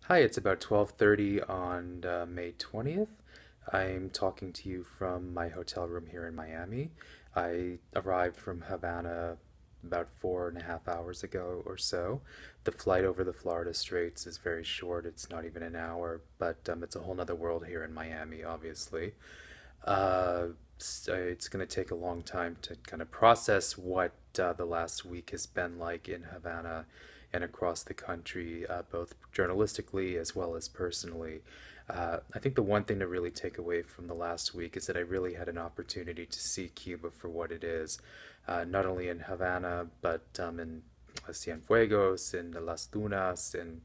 Hi, it's about 12:30 on May 20th. I'm talking to you from my hotel room here in Miami. I arrived from Havana about 4.5 hours ago or so. The flight over the Florida Straits is very short. It's not even an hour, but it's a whole nother world here in Miami, obviously. It's going to take a long time to kind of process what the last week has been like in Havana and across the country, both journalistically as well as personally. I think the one thing to really take away from the last week is that I really had an opportunity to see Cuba for what it is, not only in Havana, but in Cienfuegos, in Las Tunas, in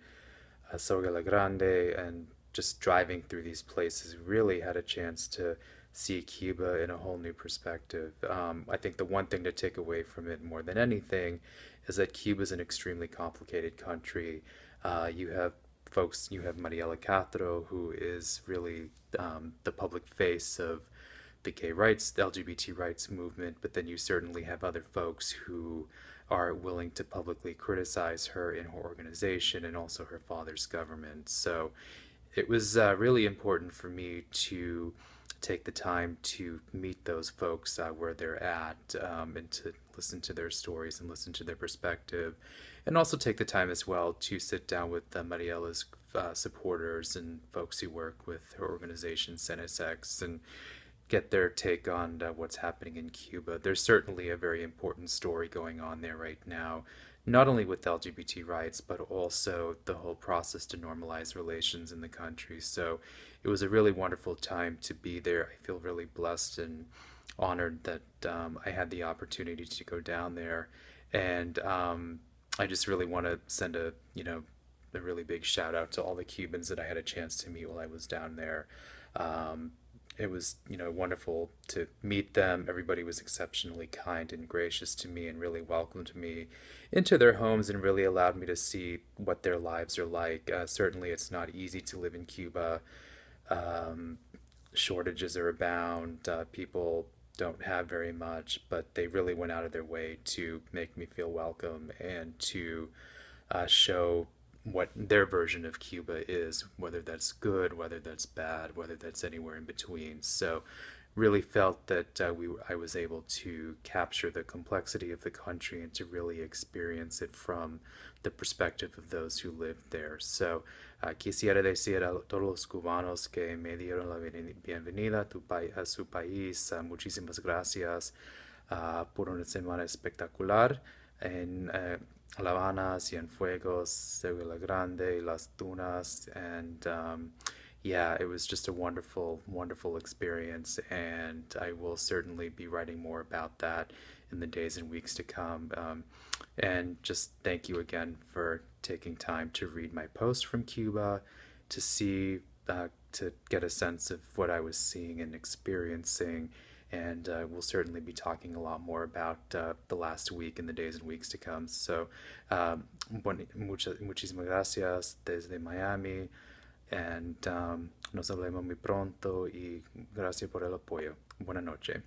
Soga La Grande, and just driving through these places really had a chance to see Cuba in a whole new perspective. I think the one thing to take away from it more than anything is that Cuba is an extremely complicated country. You have Mariela Castro, who is really the public face of the gay rights, the LGBT rights movement, but then you certainly have other folks who are willing to publicly criticize her in her organization and also her father's government. So it was really important for me to take the time to meet those folks where they're at, and to listen to their stories and listen to their perspective, and also take the time as well to sit down with Mariela's supporters and folks who work with her organization, Senesex, and get their take on what's happening in Cuba. There's certainly a very important story going on there right now, not only with LGBT rights, but also the whole process to normalize relations in the country. So it was a really wonderful time to be there. I feel really blessed and honored that I had the opportunity to go down there. And I just really want to send a really big shout out to all the Cubans that I had a chance to meet while I was down there. Um, it was, wonderful to meet them. Everybody was exceptionally kind and gracious to me and really welcomed me into their homes and really allowed me to see what their lives are like. Certainly, it's not easy to live in Cuba. Um, Shortages are abound. People don't have very much, but they really went out of their way to make me feel welcome and to show what their version of Cuba is, whether that's good, whether that's bad, whether that's anywhere in between. So, really felt that I was able to capture the complexity of the country and to really experience it from the perspective of those who lived there. So, quisiera decir a todos los cubanos que me dieron la bienvenida a su país. Muchísimas gracias por una semana espectacular en La Habana, Cienfuegos, Sevilla Grande, Las Tunas, and yeah, it was just a wonderful, wonderful experience, and I will certainly be writing more about that in the days and weeks to come. And just thank you again for taking time to read my post from Cuba, to see, to get a sense of what I was seeing and experiencing. And we'll certainly be talking a lot more about the last week and the days and weeks to come. So, muchísimas gracias desde Miami, and nos hablemos muy pronto y gracias por el apoyo. Buenas noches.